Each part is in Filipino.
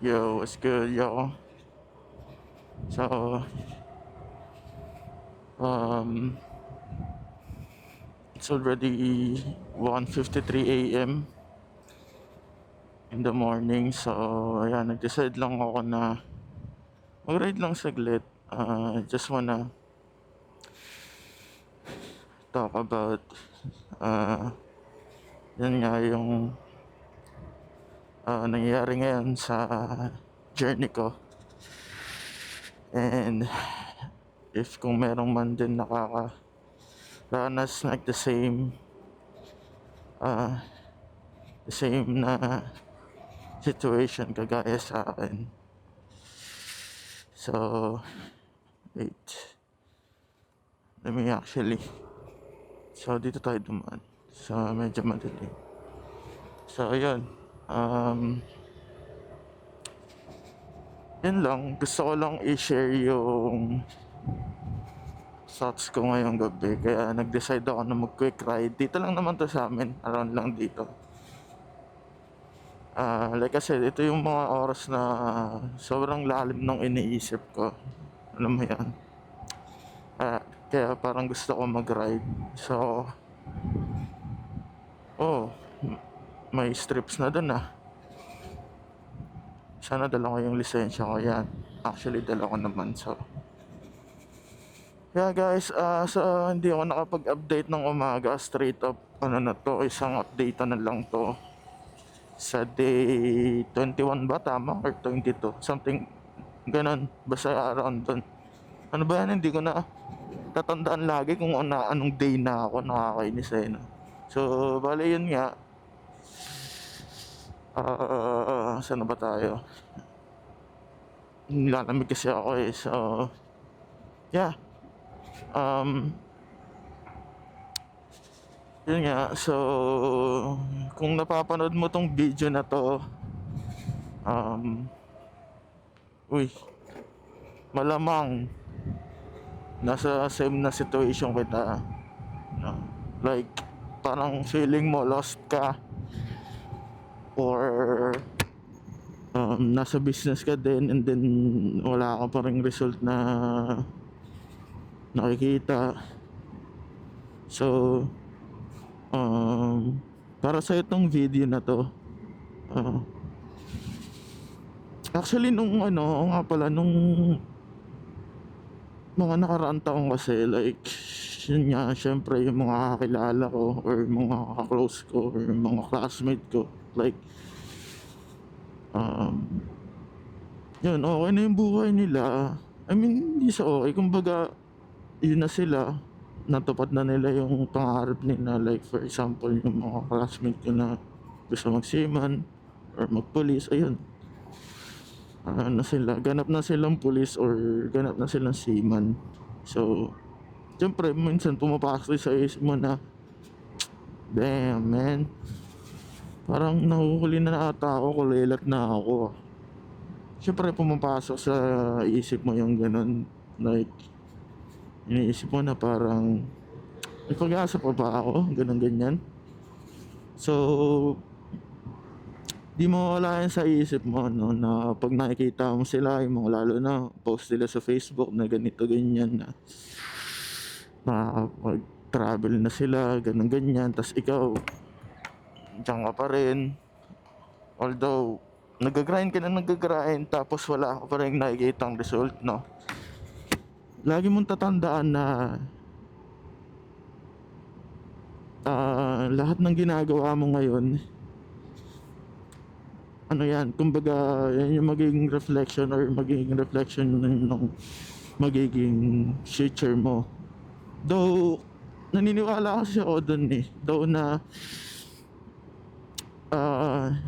Yo, what's good, yo? So, um, it's already 1:53 a.m. in the morning. So, ayan, nag-decide lang ako na mag-ride lang saglit. Just wanna talk about, uh, yan nga yung nangyayari ngayon sa journey ko. And if kung merong man din nakakaranas like uh, the same na situation kagaya sa akin. So, wait. Let me actually. So, dito tayo dumaan. So, medyo madilim. So, ayun. Yun lang. Gusto ko lang i-share yung thoughts ko ngayong gabi. Kaya nag-decide ako na mag-quick ride. Dito lang naman to sa amin. Around lang dito. Like I said, ito yung mga oras na sobrang lalim ng iniisip ko. Alam mo yan. Kaya parang gusto ko mag-ride. So, oh, may strips na dun ah. Sana dala ko yung lisensya ko yan. Actually, dala ko naman. So, yeah guys, so hindi ako nakapag-update ng umaga. Straight up, ano na to, isang update na lang to. Sa day 21 ba? Tama? Or 22? Something, ganun. Basta around dun. Ano ba yan? Hindi ko na tatandaan lagi kung anong day na ako. Nakakainis eh, no? So, bale yun nga. Saan na ba tayo? Nilalamig kasi ako eh. So, yeah. Yun nga. So, kung napapanood mo tong video na to, uy, malamang nasa same na situation kita. No? Like, parang feeling mo lost ka or nasa business ka din and then wala ka pa ring result na nakikita. So, para sa itong video na to, actually nung nga pala nung mga nakaraang taong kasi like yun nga syempre yung mga kakilala ko or mga close ko or mga classmate ko like yun okay na yung buhay nila. I mean hindi sa okay, kumbaga yun na sila, natupad na nila yung pangarap nila. Like for example yung mga classmate ko na gusto magseaman or magpulis, ayun, na sila, ganap na silang pulis or ganap na silang seaman. So siyempre minsan pumapasok sa isip mo na damn man, parang nahuhuli na ata ako, kulilat na ako. Siyempre pumapasok sa isip mo yung ganun, like iniisip mo na parang may pag-asa pa ba ako, ganun ganyan. So di mo wala yan sa isip mo, no, na pag nakikita mo sila, yung mga lalo na post nila sa Facebook na ganito ganyan, na nakapag-travel na sila, ganun ganyan, tas ikaw diyan ka pa rin. Although nag-grind ka na nag-grind tapos wala ka pa rin nakikitang result, no. Lagi mong tatandaan na lahat ng ginagawa mo ngayon, ano yan, kumbaga yan yung magiging reflection or magiging reflection ng magiging future mo. Though naniniwala kasi ako dun eh, though na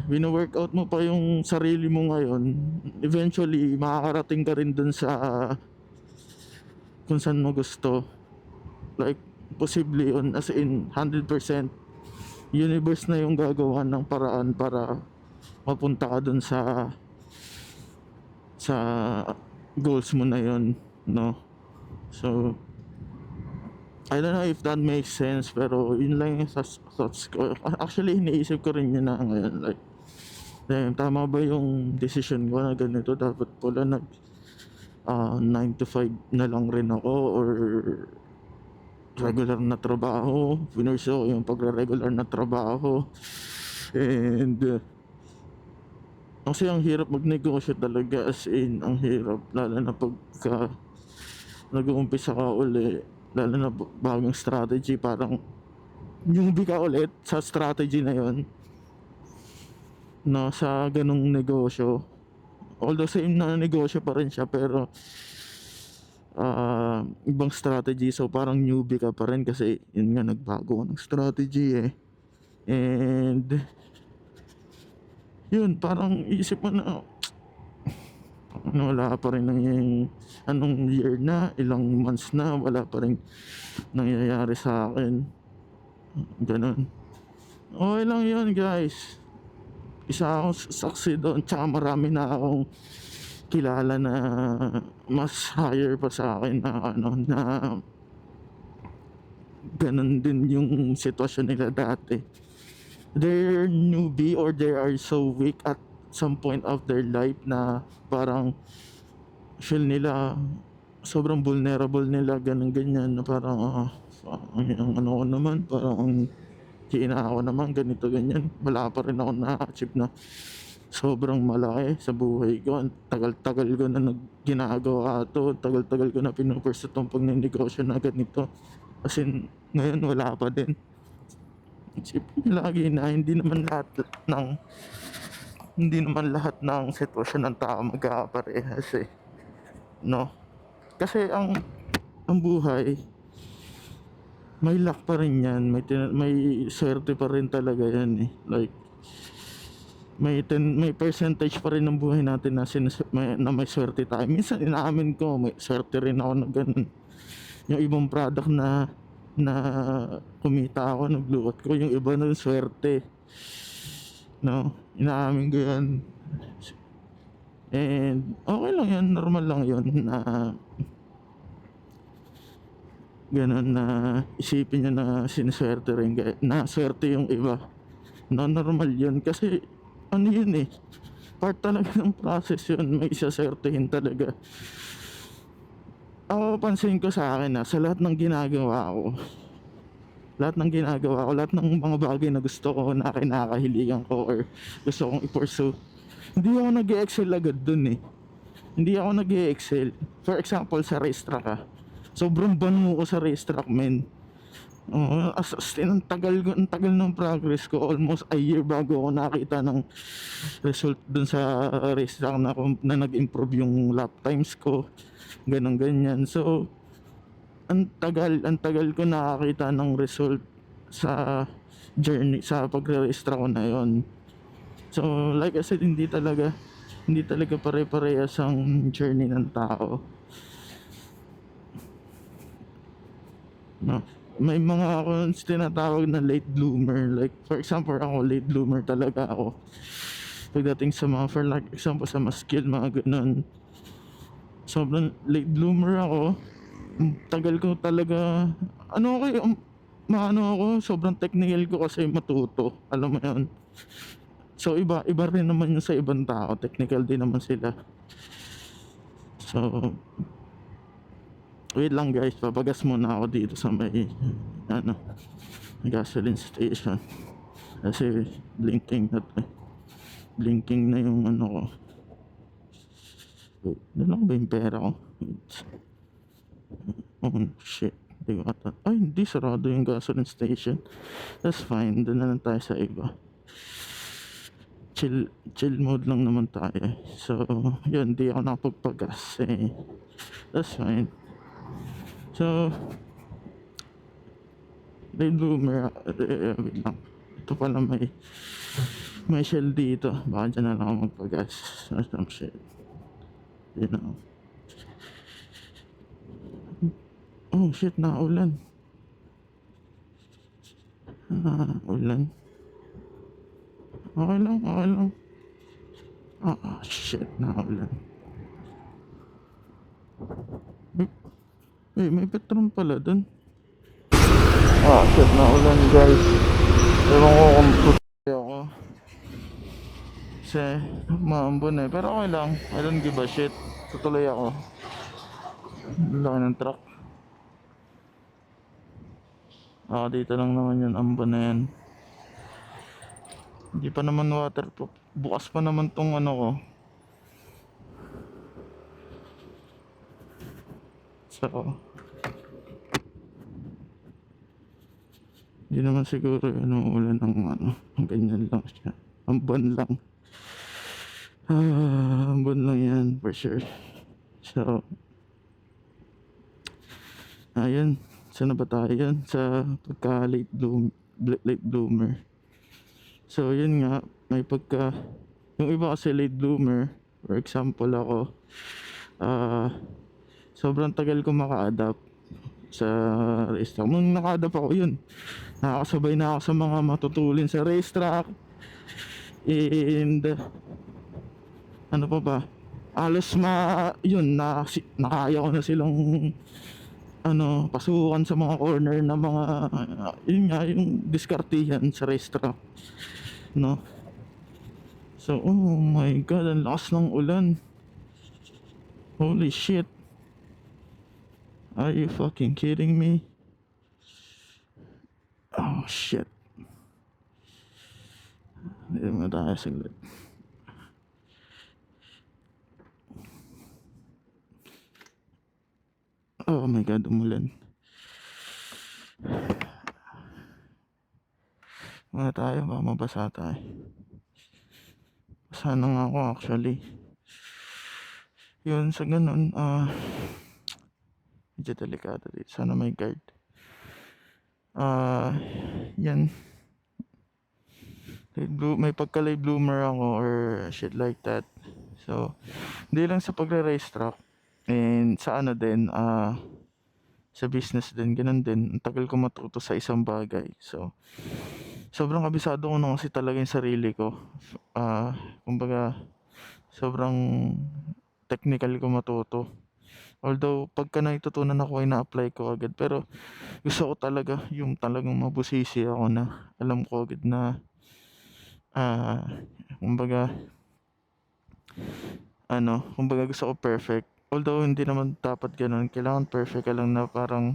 wino-workout mo pa yung sarili mo ngayon, eventually makakarating ka rin dun sa kung saan mo gusto. Like posible yun, as in 100% universe na yung gagawa ng paraan para mapunta ka dun sa goals mo na yun, no. So I don't know if that makes sense, pero yun lang yung thoughts ko. Actually iniisip ko rin yun na ngayon, like Tama ba yung decision ko na ganito? Dapat pala 9 to 5 na lang rin ako, or regular na trabaho. Pinurse ko yung pagre-regular na trabaho. And kasi ang hirap magnegosyo talaga, as in ang hirap, lalo na pagka nag-uumpisa ka uli, lalo na bagong strategy, parang newbie ka ulit sa strategy na yon, no, sa ganong negosyo. Although same na negosyo pa rin siya, pero ibang strategy, so parang newbie ka pa rin kasi yun nga, nagbago ng strategy eh. And yun, parang isip mo na wala pa rin anong year na, ilang months na, wala pa rin nangyayari sa akin, ganun. Okay lang yun guys, isa akong saksi doon, tsaka marami na akong kilala na mas higher pa sa akin na na ganun din yung sitwasyon nila dati. They're newbie, or they are so weak at some point of their life na parang feel nila sobrang vulnerable nila, ganun ganyan, na parang ang ano ko naman, parang ang hina ako naman, ganito ganyan. Wala pa rin ako na-achieve na sobrang malaki sa buhay ko. Ang tagal-tagal ko na ginagawa to, tagal-tagal ko na pinupursue itong pagnenegosyo na ganito, as in ngayon wala pa din. Isipin lagi na hindi naman lahat ng sitwasyon ng tao magkakaparehas eh, no? Kasi ang buhay, may luck pa rin yan, may swerte pa rin talaga yan eh. Like may percentage pa rin ng buhay natin na may swerte tayo. Minsan inaamin ko, may swerte rin ako na ganun. Yung ibang product na kumita ako, nagluot ko, yung iba na swerte, no, inaamin ko yan. And okay lang yan, normal lang yun na ganun, na isipin nyo na siniswerte rin na swerte yung iba, no, normal yun. Kasi ano yun eh, part talaga ng process yun, may isaswertehin talaga. Ako, pansin ko sa akin sa lahat ng ginagawa ko, lahat ng mga bagay na gusto ko, na kinakahiligan ko, or gusto kong i-pursue, hindi ako nag-excel agad dun eh. Hindi ako nag-excel. For example, sa racetrack sobrang bango ko sa racetrack, men. As in, ang tagal ng progress ko, almost a year bago ako nakita ng result dun sa racetrack na nag-improve yung lap times ko, ganun ganyan. So ang tagal ko nakakita ng result sa journey, sa pagre-racetrack ko na yon. So like I said, hindi talaga pare-parehas ang journey ng tao, no? May mga ako tinatawag na late bloomer. Like for example, ako late bloomer talaga ako pagdating sa mga, for like example, sa mga skill, mga ganun. Sobrang late bloomer ako. Tagal ko talaga, maano ako, sobrang technical ko kasi matuto, alam mo yun. So iba rin naman yung sa ibang tao, technical din naman sila. So wait lang guys, papagas muna ako dito sa may gasoline station, kasi blinking na yung ano ko. Wait, nalang ba yung pera ko? Oh shit, hindi, sarado yung gasoline station. That's fine, doon na lang tayo sa iba. Chill mode lang naman tayo. So yun, di ako nakapagpagas eh. That's fine. So late bloomer, wait lang. Ito pala may shell dito. Baka dyan na lang ako magpagas. Some shit, you know. Oh shit, naulan. Ulan. Okay lang. Shit, naulan. May Petron pala dun. Shit, naulan guys. Ewan ko kung tuloy ako. Kasi maambon eh. Pero okay lang. I don't give a shit. Tutuloy ako. Laki ng truck. Dito lang naman yun. Ambon na yan. Hindi pa naman waterproof. Bukas pa naman tong ano ko. So, hindi naman siguro yun ang ulan ng ano. Ganyan lang siya. Ambon lang. Ambon lang yan for sure. So, ayun. Saan na ba tayo yan? Sa pagka late bloomer. So, yun nga. May pagka... Yung iba kasi late bloomer. For example ako. Sobrang tagal ko maka-adapt sa racetrack. Nung naka-adapt ako yun, nakakasabay na ako sa mga matutulin sa racetrack. And ano pa ba? Alos yun nakaya ko na silang pasukan sa mga corner na mga yun nga yung diskartihan sa racetrack, no? So, oh my god, ang lakas ng ulan. Holy shit. Are you fucking kidding me? Oh shit. Hindi mo tayo saglit. Oh my god, umulan. Muna tayo, baka mabasa tayo. Basa na nga ako actually. Yun, sa ganun, medyo delikado dito. Sana may guard. Yan. May pagka-late bloomer ako or shit like that. So, hindi lang sa pagre-race track. And sa ano din, sa business din, ganun din. Ang tagal ko matuto sa isang bagay. So, sobrang kabisado ko na kasi talaga yung sarili ko. Kumbaga, sobrang technical ko matuto. Although, pagka naitutunan ako ay na-apply ko agad. Pero, gusto ko talaga yung talagang mabusisi ako na alam ko agad na kumbaga kumbaga gusto ko perfect. Although hindi naman dapat ganun, kailangan perfect ka lang na parang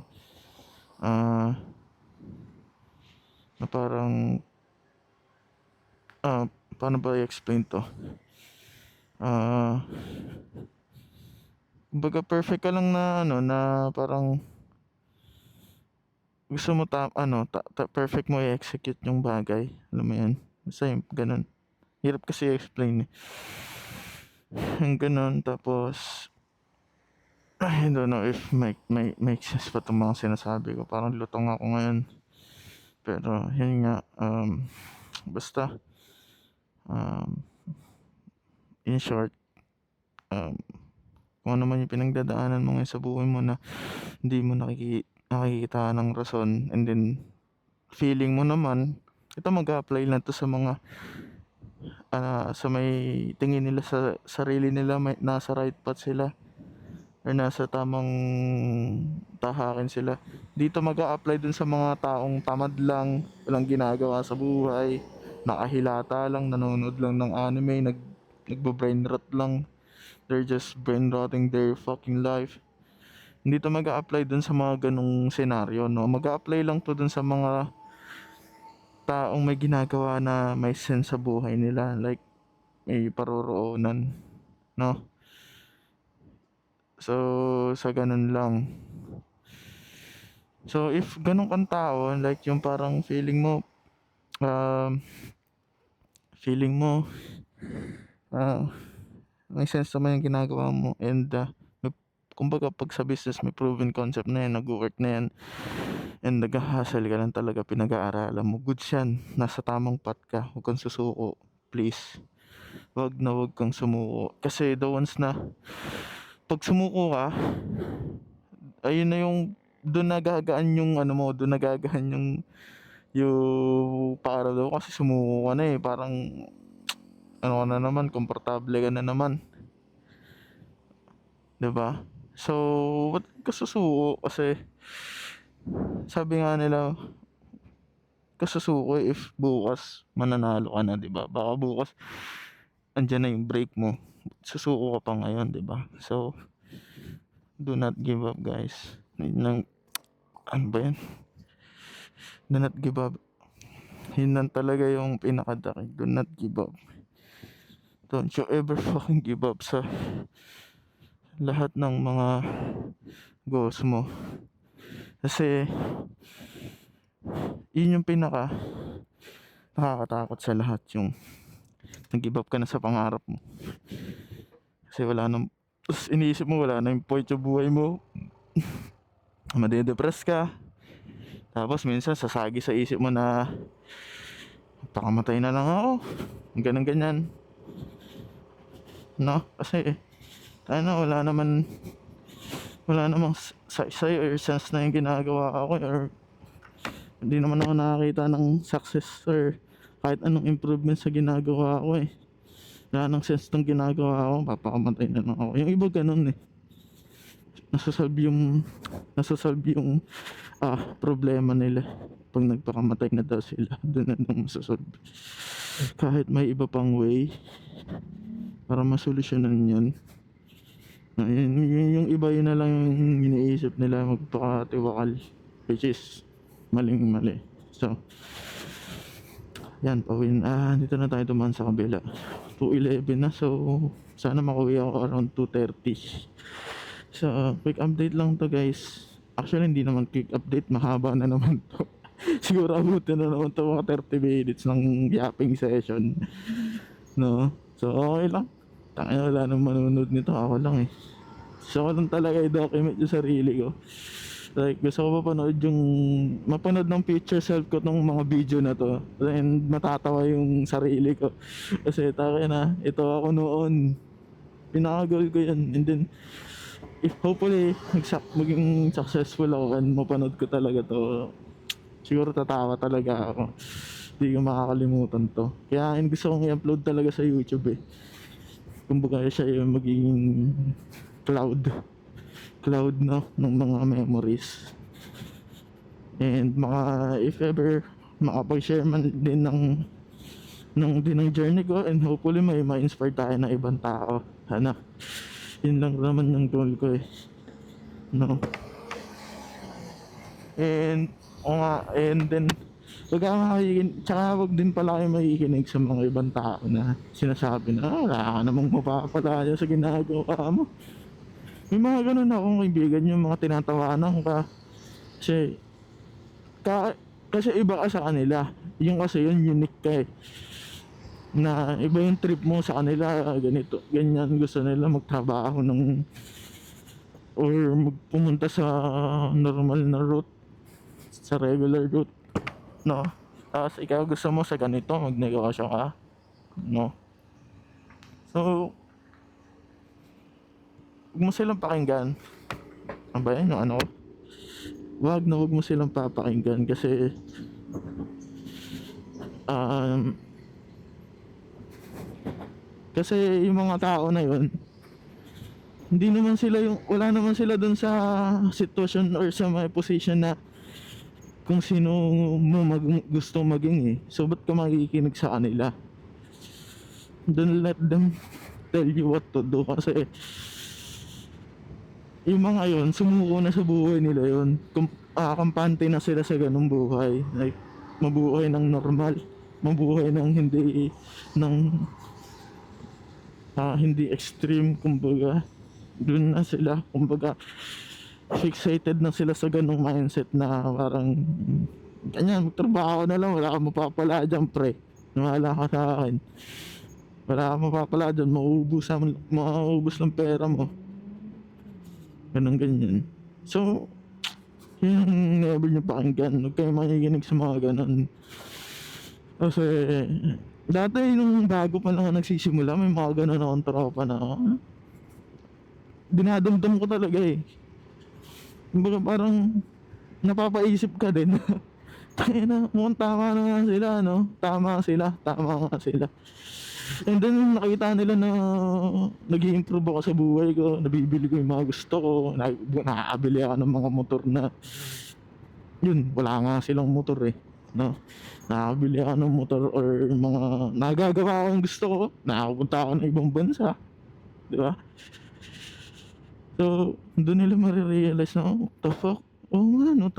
paano ba i-explain to? Kumbaga perfect ka lang na na parang gusto mo perfect mo i-execute yung bagay. Alam mo yan? Basta yung ganun. Hirap kasi i-explain eh. Yung ganun, tapos I don't know if make sense pa itong mga sinasabi ko. Parang lutong ako ngayon. Pero yun nga, basta in short, kung ano man yung pinagdadaanan mo ngayon sa buhay mo na hindi mo nakikita ng rason, and then feeling mo naman, ito mag-a-apply lang to sa mga sa may tingin nila sa sarili nila nasa right path sila or nasa tamang tahakin sila. Dito mag-a-apply dun sa mga taong tamad lang, walang ginagawa sa buhay, nakahilata lang, nanonood lang ng anime, nagbo-brain rot lang. They're just brain rotting their fucking life. Hindi to mag-a-apply dun sa mga ganong senaryo, no? Mag-a-apply lang to dun sa mga taong may ginagawa na may sense sa buhay nila, like may paroroonan, no? So, sa ganun lang. So, if ganun kang tao, like yung parang feeling mo, may sense naman yung ginagawa mo, and kumbaga pag sa business may proven concept na yan, nag-work na yan, and nag-hustle ka lang talaga, pinag-aaralan mo, goods yan, nasa tamang path ka, huwag kang susuko, please. Wag kang sumuko, kasi the ones na pag sumuko ka, ayun na yung doon nagagaan yung doon nagagaan yung para daw kasi sumuko ka na eh, parang ka na naman, komportable ka na naman, 'di ba? So, ba't ka susuko? Kasi sabi nga nila, ka susuko if bukas mananalo ka na, 'di ba? Baka bukas andyan na yung brake mo, susuko ka pa ngayon, 'di ba? So, do not give up, guys. Yun lang, ano ba yan? Do not give up. Yun lang talaga yung pinakadaki. Do not give up. Don't you ever fucking give up sa lahat ng mga goals mo. Kasi, yun yung pinaka nakakatakot sa lahat, yung nag-give up ka na sa pangarap mo. Kasi wala nang, tapos iniisip mo wala na yung point sa buhay mo. Madedepress ka. Tapos minsan sasagi sa isip mo na pakamatay na lang ako. Ganun ganyan. No? Kasi tayo na wala namang say or sense na yung ginagawa ko, or hindi naman ako nakakita ng success or kahit anong improvement sa ginagawa ko eh. Wala nang sense ng ginagawa ko, papakamatay na lang ako. Yung iba ganun eh. Nasasolve yung problema nila pag nagpakamatay na daw sila. Doon na nang masasolve. Kahit may iba pang way para masolusyonan yun. Yung iba yun na lang yung iniisip nila, magpakatiwakal, which is maling mali. So yan, pawin. Dito na tayo dumaan sa kabila. 2:11 na, so sana makuwi ako around 2:30. So quick update lang to, guys. Actually hindi naman quick update, mahaba na naman to. Siguro abutin na naman to mga 30 minutes ng yapping session, no? So okay lang, tangina, wala nang manunod nito, ako lang eh. So ako lang talaga i-document yung sarili ko. Like gusto ko mapanood ng future self ko tong mga video na to, and matatawa yung sarili ko. Kasi na ito ako noon, pinaka-goal ko yan. And then if hopefully maging successful ako and mapanood ko talaga to, siguro tatawa talaga ako. Hindi ko makakalimutan to. Kaya gusto kong i-upload talaga sa YouTube eh. Kumbaga siya yung magiging cloud no, ng mga memories. And if ever makapag-share man din ng journey ko, and hopefully may ma-inspire tayo ng ibang tao. Sana. Yun lang naman yung goal ko eh. No. And then tsaka wag din pala kayo makikinig sa mga ibang tao na sinasabi na wala ka namang mapapalaya sa ginagawa mo. May mga ganun akong kaibigan, yung mga tinatawanan ka kasi kasi iba ka sa kanila. Yung kasi yun, unique ka eh, na iba yung trip mo sa kanila, ganito ganyan, gusto nila magtrabaho or pumunta sa normal na route, sa regular route, no? Tapos ikaw gusto mo sa ganito, magnegosyo ka, no? So huwag mo silang pakinggan. Ano ba yan? Yung ano? Wag mo silang papakinggan kasi kasi yung mga tao na yun, wala naman sila dun sa sitwasyon or sa may position na kung sino mo gusto maging eh. So ba't ka makikinig sa kanila? Don't let them tell you what to do, kasi yung mga yun, sumuko na sa buhay nila yun. Kampante na sila sa ganung buhay. Like, mabuhay ng normal, mabuhay ng hindi extreme, kumbaga. Doon na sila, kumbaga, fixated na sila sa ganung mindset na parang ganyan, magtrabaho na lang, wala kang mapapala dyan, pre. Nawala ka sa akin. Wala kang mapapala dyan, mauubos lang pera mo. Ganyan. So, yung never nyo pakinggan. Huwag kayo makikinig sa mga ganun. Kasi, dati nung bago pa lang nagsisimula, may mga ganun akong tropa na dinadamdam ko talaga eh. Kumbaga parang napapaisip ka din. Tayo na, mukhang tama na nga sila, no? Tama nga sila. And then nakita nila na nag-i-improve ako sa buhay ko, nabibili ko yung mga gusto ko, nakakabili ako ng mga motor na yun, wala nga silang motor eh. no? Nakakabili ako ng motor or mga nagagawa ko yung gusto ko, nakakapunta ako ng ibang bansa, di ba? So, doon nila marirealize na, oh, what the fuck? Oo nga, no?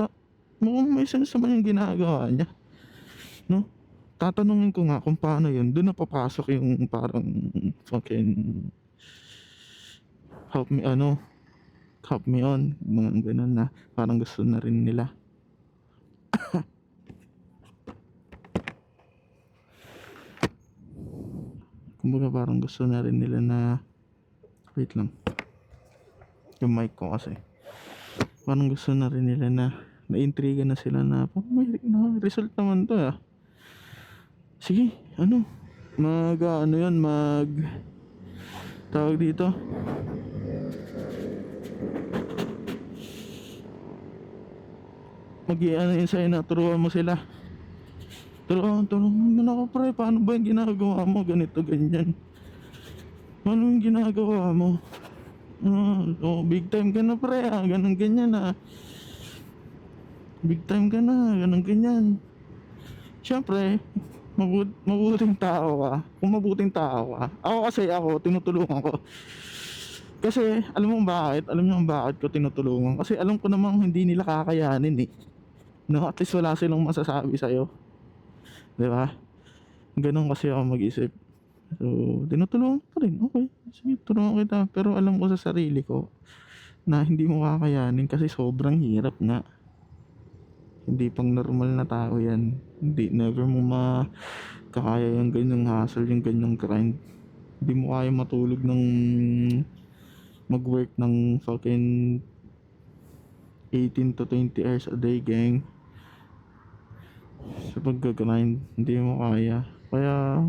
Mukhang may sense naman yung ginagawa niya, no? Tatanungin ko nga kung paano yun. Doon na papasok yung parang fucking help me, help me on. Mga ganun na. Parang gusto na rin nila. Kumbaga parang gusto na rin nila na, wait lang, yung mic ko kasi, parang gusto na rin nila na naintriga na sila na may result naman to sige, ano yun, tawag dito, ano yun sa'yo na turuan mo sila, turuan mo ako pre, paano ba yung ginagawa mo, ganito ganyan, paano yung ginagawa mo, big time ka na pre, ganun ganyan big time ka na, ganun ganyan. Syempre, mabuting tao ka. Kung mabuting tao ka, ako tinutulungan ko. Kasi alam mo bakit? Alam niyo bakit ko tinutulungan? Kasi alam ko namang hindi nila kakayanin no, at least wala silang masasabi sa'yo, di ba? Ganun kasi ako mag-isip. So, tinutulungan ko rin. Okay, sige, tulungan kita. Pero alam ko sa sarili ko na hindi mo kakayanin kasi sobrang hirap nga. Hindi pang normal na tao yan. Hindi, never mo makakaya yung ganyang hustle, yung ganyang grind. Hindi mo kaya matulog ng mag-work ng fucking 18 to 20 hours a day, gang. Sa pag-grind, hindi mo kaya. Kaya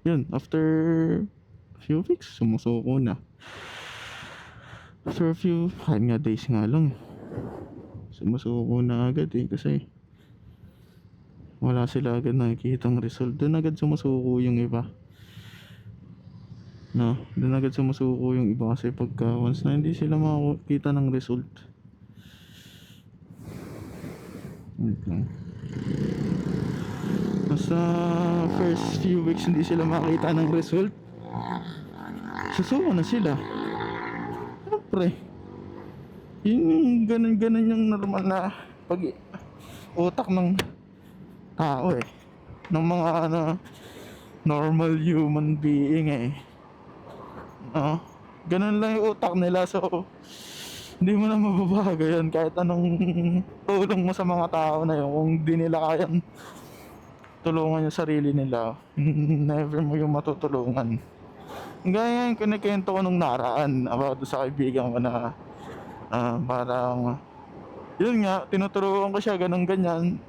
yun, after a few weeks, sumusuko na. After a few, kahit nga days nga lang, sumusuko na agad kasi wala sila agad nakikitang result. Doon agad sumusuko yung iba, no? Doon agad sumusuko yung iba kasi pagka once na hindi sila makakita ng result, basta first few weeks hindi sila makita ng result, susuko na sila. Siyempre, yung ganun yung normal na pag utak ng tao ng mga normal human being no? Ganun lang yung utak nila. So hindi mo na mababago yan kahit anong tulong mo sa mga tao na yun. Kung di nila kayang tulungan yung sarili nila, never mo yung matutulungan. Gaya yung kinikento ko nung naraan about sa kaibigan ko na parang yun nga, tinuturuan ko siya ganun ganyan.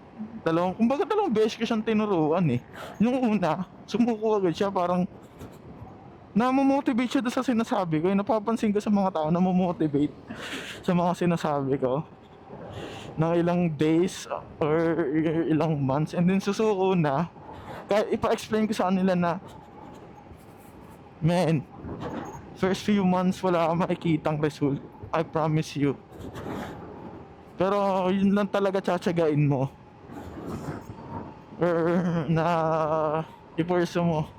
Kumbaga dalawang beses ko siyang tinuruan Yung una, sumuko agad siya, parang namomotivate siya doon sa sinasabi ko. Napapansin ko sa mga tao na namomotivate sa mga sinasabi ko ng ilang days or ilang months, and then susuko na. Kaya ipa-explain ko sa kanila na, man, first few months wala kang makikitang result, I promise you. Pero yun lang talaga tsatsagain mo or na i-pursue mo.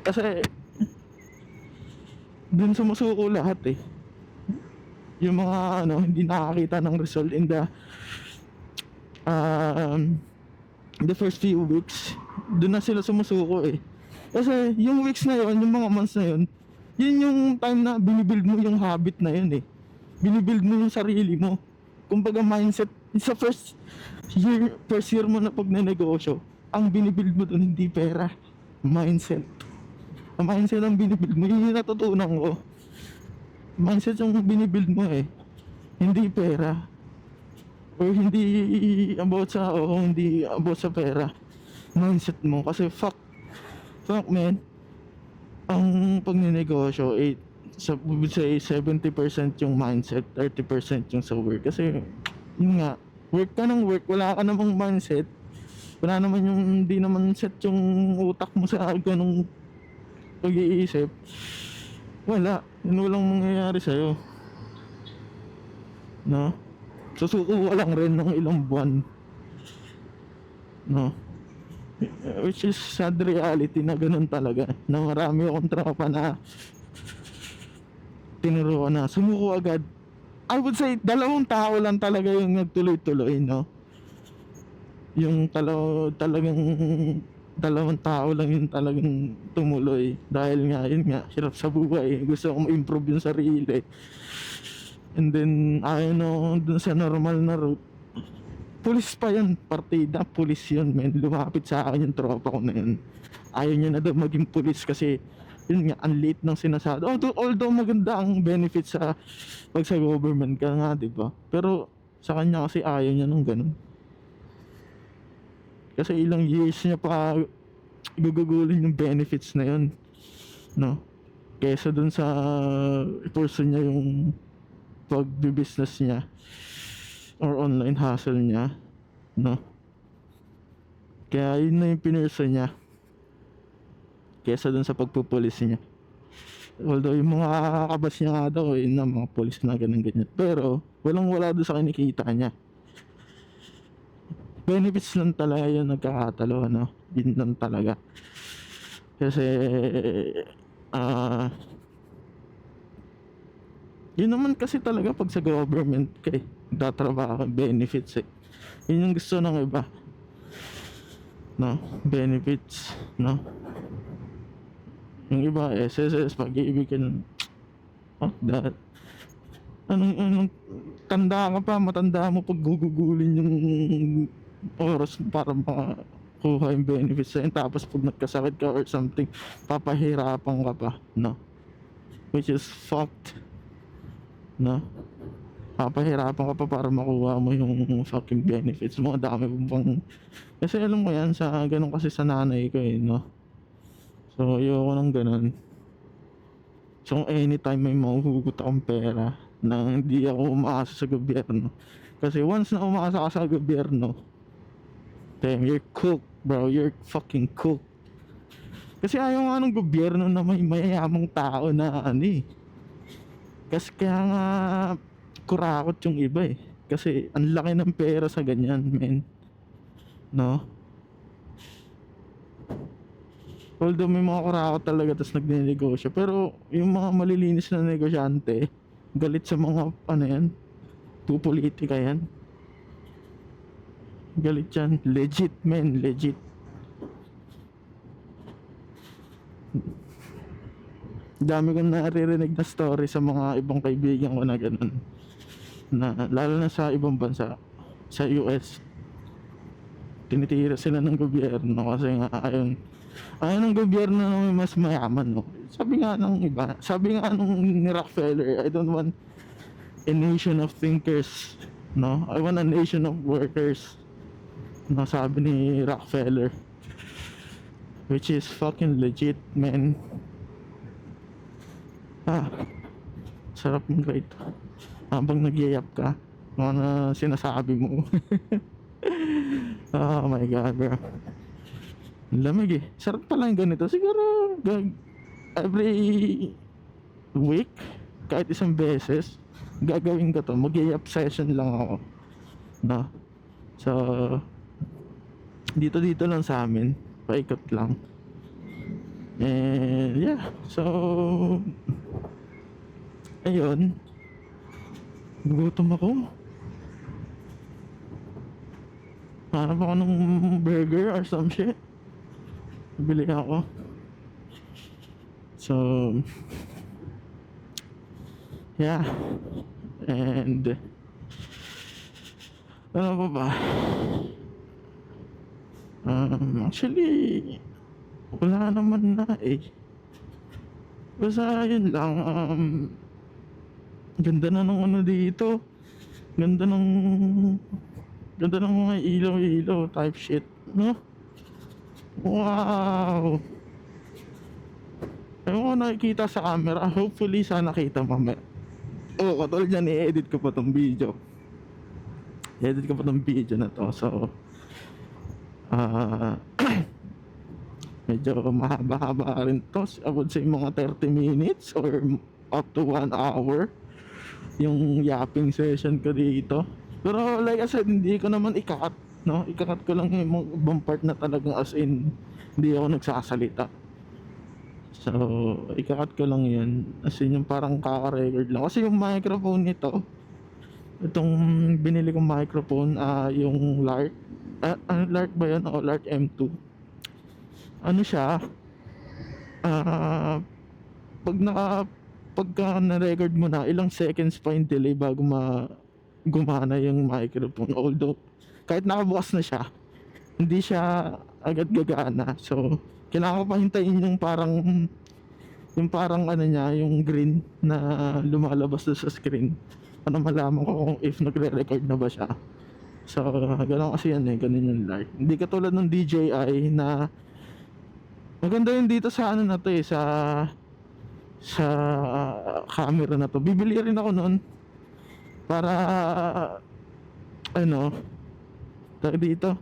Kasi dun sumusuko lahat yung mga hindi nakakita ng result in the first few weeks. Dun na sila sumusuko kasi yung weeks na yun, yung mga months na yun, yun yung time na binibuild mo yung habit na yun binibuild mo yung sarili mo. Kumbaga mindset sa first year mo na pag negosyo, ang binibuild mo dun hindi pera, mindset. Ang mindset ang binibuild mo, yun yung natutunan ko. Mindset yung binibuild mo hindi pera, or hindi about sa pera. Mindset mo, kasi fuck man, ang pagnenegosyo would say 70% yung mindset, 30% yung sa work. Kasi yun nga, work ka ng work, wala ka namang mindset, wala naman hindi naman set yung utak mo sa ganung pag-iisip, walang mangyayari sa'yo, no? Susuko ka lang rin ng ilang buwan, no? Which is sad reality na ganun talaga, na marami akong tropa na tinuro na sumuko agad. I would say 2 tao lang talaga yung nagtuloy-tuloy, no? Yung talagang 2 tao lang yung talagang tumuloy, dahil nga yun nga, hirap sa buhay, gusto kong ma-improve yung sarili, and then ayaw na dun sa normal na route. Pulis pa yun, partida, pulis yun, men. Lumapit sa akin yung tropa ko na yun. Ayaw niya na daw maging pulis kasi yun nga, ang late ng sinasado. Although maganda ang benefit sa pag sa government ka nga, di ba? Pero sa kanya kasi ayaw niya nung ganun. Kasi ilang years niya pa gugugulin yung benefits na yun, no? Kesa dun sa person niya yung pag-business niya or online hustle niya, no? Kaya yun na yung pinursa niya kesa dun sa pagpupulis niya. Although yung mga kabas niya nga daw, yun na mga pulis na ganun ganyan, pero walang wala dun sa kinikita niya. Benefits lang talaga yun nagkakatalo, no? Yun lang talaga. Kasi yun naman kasi talaga pag sa government ka nagtatrabaho, benefits yun yung gusto ng iba, no? Benefits, no? Yung iba SSS, pag-ibig ka nun, fuck that. Anong tanda ka pa, matanda mo pag gugugulin yung oras para makakuha yung benefits sa'yo, tapos pag nagkasakit ka or something, papahirapan ka pa, no? Which is fucked, no? Papahirapan ka pa para makuha mo yung fucking benefits mo. Dami mo pang, kasi alam mo yan, sa ganun kasi sa nanay ko no? So ayoko ng ganun. So anytime may mahuhugot akong pera na hindi ako umaasa sa gobyerno, kasi once na umaasa ka sa gobyerno, damn, you're cooked, bro. You're fucking cooked. Kasi ayaw nga ng gobyerno na may mayayamang tao na kasi kaya nga kurakot yung iba kasi ang laki ng pera sa ganyan, men, no? Although may mga kurakot talaga tas nagnenegosyo, pero yung mga malilinis na negosyante galit sa mga yan, pupolitika yan, galit yan, legit, men, legit. Dami kong naririnig na story sa mga ibang kaibigan ko na ganun, na lalo na sa ibang bansa, sa US, tinitira sila ng gobyerno kasi nga ayaw ng gobyerno na may mas mayaman, no? Sabi nga ng iba, sabi nga nung ni Rockefeller, I don't want a nation of thinkers, no? I want a nation of workers, no? Sabi ni Rockefeller, which is fucking legit, man. Sarap ng rate habang nagyayap ka mga na sinasabi mo. Oh my god, bro, lamig sarap pala yung ganito. Siguro every week, kahit isang beses gagawin ko to, magyayap session lang ako, no? So dito lang sa amin, paikot lang. And yeah, so ayun, gutom ako. Hanap ako ng burger or some shit, bili ako. So yeah, and ano pa ba? Actually wala naman na basta yun lang. Ganda na ng dito, ganda ng mga ilaw type shit, no? Wow, ewan ko nakikita sa camera, hopefully sana kita mamaya. Katulad yan, i-edit ko pa tong video na to. So medyo mahaba-haba rin to. I would say mga 30 minutes or up to 1 hour yung yapping session ko dito. Pero like I said, hindi ko naman i-cut no? Ikakat ko lang yung mga ibang part na talagang as in hindi ako nagsasalita. So, ikakat ko lang yun. As in yung parang kaka-record lang. Kasi yung microphone nito, itong binili kong microphone, yung Lark. Ano Lark ba yun? O Lark M2. Ano siya? Ah, pag pagka na-record mo na, ilang seconds pa yung delay bago gumana yung microphone. Although, kahit nakabukas na siya, hindi siya agad gagana. So, kailangan ko pa hintayin yung parang ano niya, yung green na lumalabas doon sa screen para malaman ko kung if nagre-record na ba siya. So, gano'n kasi yan ganun yung light. Hindi katulad ng DJI na maganda yun dito sa ano na to sa camera na to. Bibili rin ako noon para ano, tawag dito,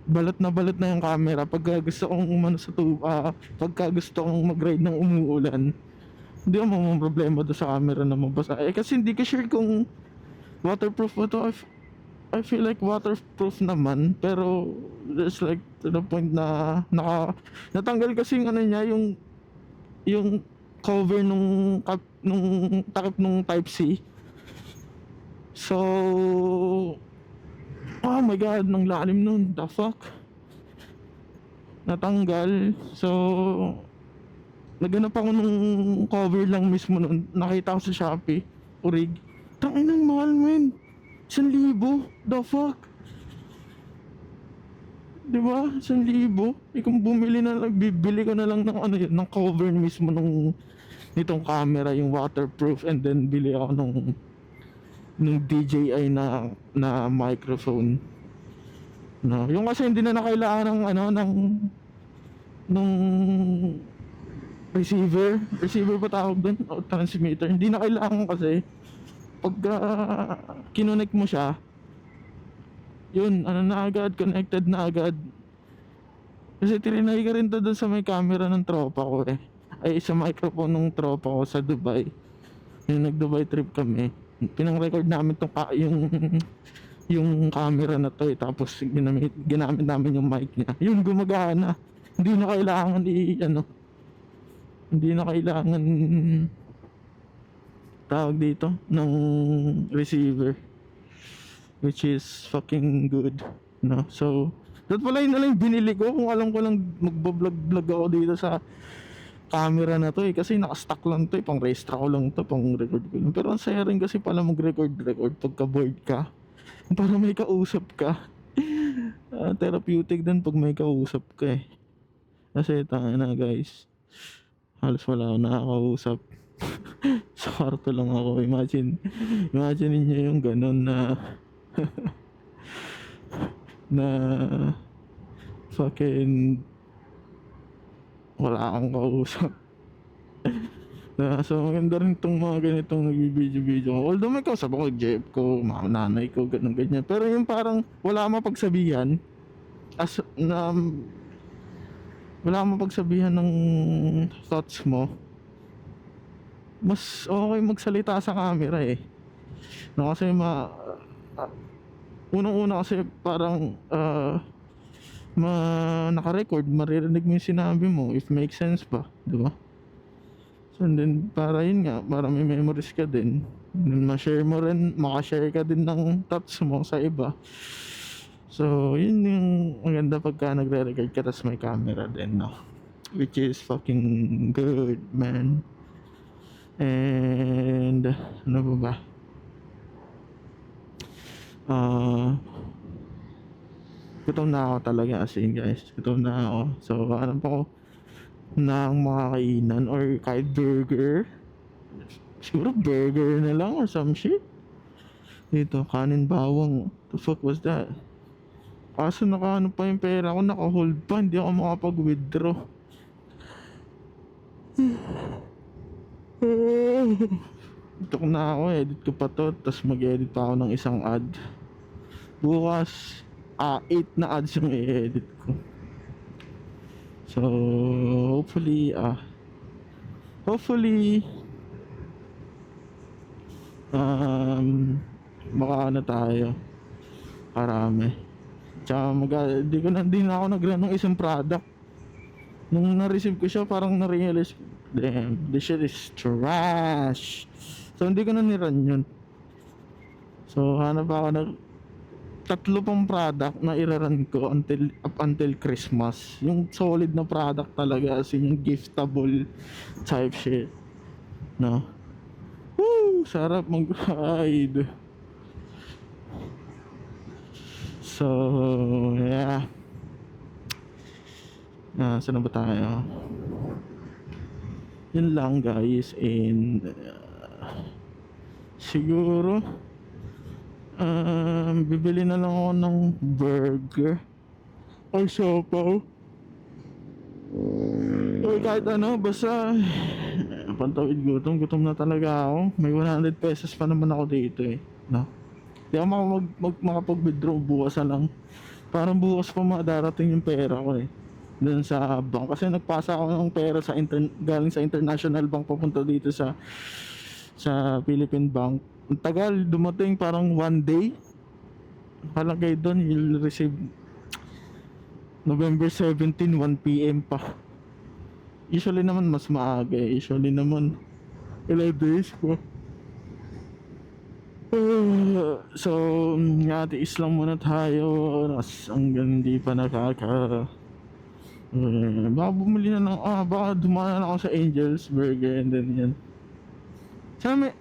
balot na yung camera pagka gusto kong umano sa pagka gusto kong mag-ride ng umuulan. Hindi ako may problema doon sa camera na mabasa. Kasi hindi ko sure kung waterproof ba to. I feel like waterproof naman, pero there's like to the point na natanggal kasi yung ano niya, yung cover nung takip nung type C. So, oh my god, nang lalim nun, the fuck, natanggal. So, naghanap ako nung cover lang mismo nun. Nakita ko sa Shopee, Urig. Tangin ng mahal, men. 1,000, the fuck, di ba? 1,000. Kung bumili na lang, bibili ko na lang ng ano yun, ng cover mismo nitong camera, yung waterproof, and then bili ako nung DJI na microphone. No, yung kasi hindi na kailangan ng ano nung receiver pa tawag doon, o transmitter. Hindi na kailangan kasi pag kinonek mo siya, yun, ano na agad, connected na agad. Kasi trinay ka rin to doon sa may camera ng tropa ko ay sa microphone ng tropa ko sa Dubai. Yung nag-Dubai trip kami, pinang-record namin yung camera na to tapos ginamit namin yung mic niya. Yun, gumagana. Hindi na kailangan hindi na kailangan tawag dito ng receiver, which is fucking good, no? So, that pala yun na lang binili ko. Kung alam ko lang magbablog ako dito sa camera na to kasi naka-stock lang to pang race track ko lang to, pang record ko lang. Pero ang saya rin kasi pala mag-record pagka bored ka, para may kausap ka. Therapeutic din pag may kausap ka kasi tanga na guys, halos wala akong nakakausap. Sa kwarto lang ako. Imagine niyo yung ganun na fucking wala akong kausap. So maganda rin itong mga ganitong nagbibideo. Although may kausap ako, Jeff ko, mga nanay ko, ganun ganyan. Pero yung parang wala mapagsabihan, wala mapagsabihan ng thoughts mo, mas okay magsalita sa camera no? Kasi unang-una kasi parang naka-record, maririnig mo yung sinabi mo if makes sense ba, di ba? So and then para yun nga, para may memories ka din, ma-share mo rin, makashare ka din ng thoughts mo sa iba. So yun yung maganda pagka nagre-record ka tas may camera din, no? Which is fucking good, man. And ano ba gutom na ako talaga, as in guys, gutom na ako. So hanap ako ng mga kainan or kahit burger, siguro burger na lang or some shit. Dito, kanin bawang, the fuck was that? Kaso naka pa yung pera ko, naka hold pa, hindi ako makapag-withdraw. Ito na ako, edit ko pa to, tapos mag-edit pa ako ng isang ad bukas. 8 na ads yung i-edit ko. So hopefully baka tayo, Karami. Tsaka di na ako nag-run ng isang product. Nung na-receive ko siya, parang na-realize ko, damn, this shit is trash. So hindi ko na ni-run yun. So hanap ako ng tatlo pang product na iraran ko up until Christmas. Yung solid na product talaga, as in yung giftable type shit. No? Woo! Sarap mag-ride. So, yeah. Saan na ba tayo? Yun lang guys. And siguro bibili na lang ako ng burger or siopaw or kahit ano, basta pantawid gutom na talaga ako. May 100 pesos pa naman ako dito eh, no? Di ako makapag-withdraw bukas na lang. Parang bukas pa madarating yung pera ko eh, dun sa bank, kasi nagpasa ako ng pera galing sa international bank papunta dito sa Philippine Bank. Ang tagal dumating, parang 1 day. Kalagay doon you'll receive November 17, 1 PM pa. Usually naman mas maaga eh. Usually naman 11 days pa. So, tiis lang muna tayo oras hanggang hindi pa baka bumili na lang, baka dumaan na ako sa Angel's Burger and then yan. Sana may,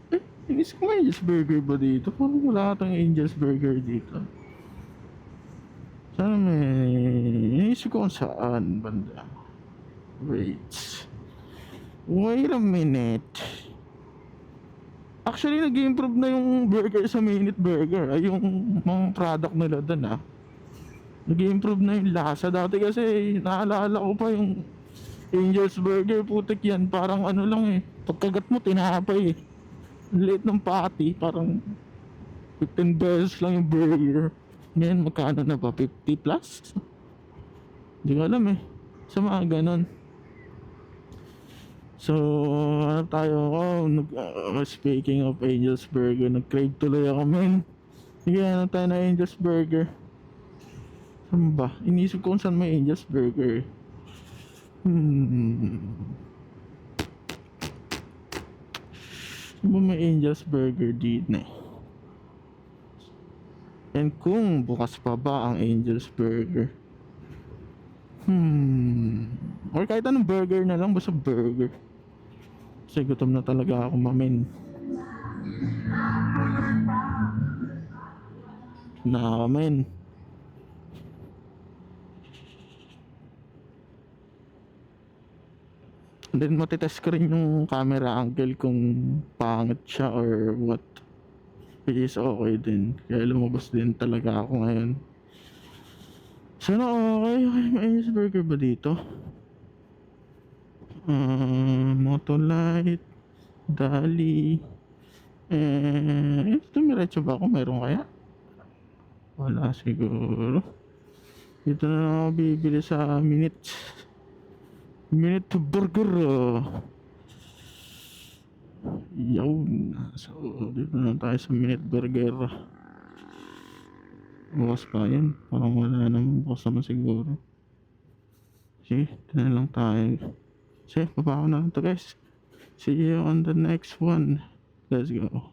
inis ko may Angel's Burger ba dito? Parang wala katang Angel's Burger dito. Sana may, inis ko kung saan banda. Wait a minute. Actually, nag-improve na yung burger sa Minute Burger. Ay, yung mga product nila doon nag-improve na yung lasa. Dati kasi, naalala ko pa yung Angel's Burger, putik yan. Parang ano lang eh. Pagkagat mo, tinapay eh. Liit ng patty, parang 15 pesos lang yung burger. Ngayon, magkano na ba? 50 plus? Hindi ko alam eh. Sa mga ganon. So, ano tayo? Speaking of Angel's Burger, nag-crave tuloy ako, men. Sige, ano tayo na Angel's Burger? Saan ba? Inisip ko kung saan may Angel's Burger. Saan ba may Angel's Burger dito na? And kung bukas pa ba ang Angel's Burger? Or kahit anong burger na lang, basta burger. Kasi gutom na talaga ako, mamin. Mamin. And then matitest ko rin yung camera angle kung pangit siya or what. Which is okay din. Kaya lumabas din talaga ako ngayon. Sana okay. May burger ba dito? Motolite, Dali. Tumiretso ba ako? Meron kaya? Wala siguro. Dito na lang ako bibili sa Minute Burger. Yun. So, dito na tayo sa Minute Burger. Bukas pa yan. Parang wala naman. Bukas naman siguro. Sige, dito na lang tayo. Sige, baba ko na lang to guys. See you on the next one. Let's go.